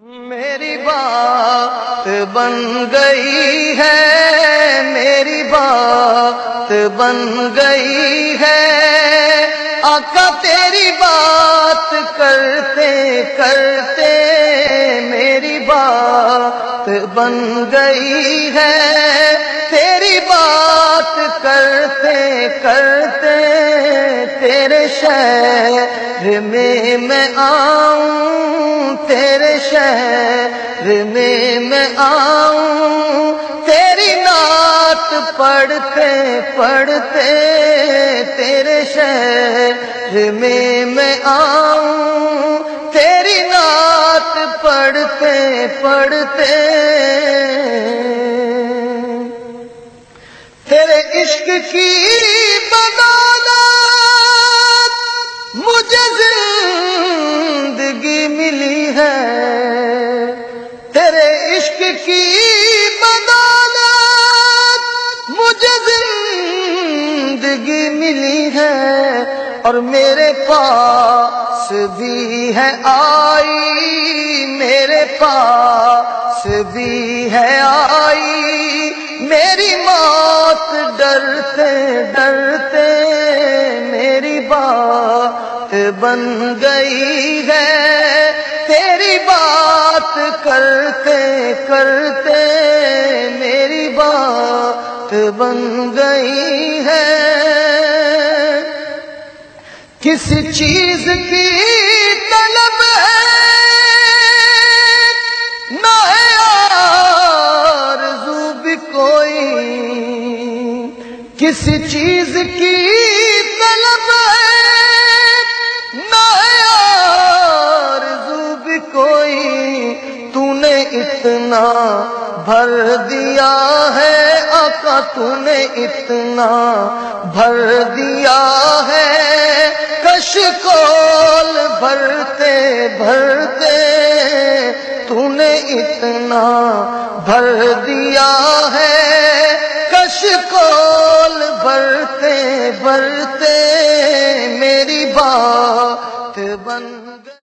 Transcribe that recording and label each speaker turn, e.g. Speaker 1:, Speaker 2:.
Speaker 1: میری بات بن گئی ہے، میری بات بن گئی ہے، آقا تیری بات کرتے کرتے میری بات بن گئی ہے، تیری بات کرتے کرتے تیرے شہر میں آؤں، تیرے شہر میں آؤں، تیری نعت پڑھتے پڑھتے تیرے شہر میں آؤں، تیری نعت پڑھتے پڑھتے تیرے عشق کی بدولت مجھے زندگی ملی ہے، تیرے عشق کی بدولت مجھے زندگی ملی ہے، اور میرے پاس بھی ہے آئی، میرے پاس بھی ہے آئی، میری موت ڈرتے ڈرتے میری بات بن گئی ہے، تیری بات کرتے کرتے میری بات بن گئی ہے۔ کس چیز کی طلب ہے نہ ہے آرزو بھی کوئی، کس چیز کی طلب ہے نہ ہے آرزو بھی کوئی، تو نے اتنا بھر دیا ہے آقا، تو نے اتنا بھر دیا ہے، کشکول بھرتے بھرتے تو نے اتنا بھر دیا ہے، کشکول بھرتے بھرتے میری بات بن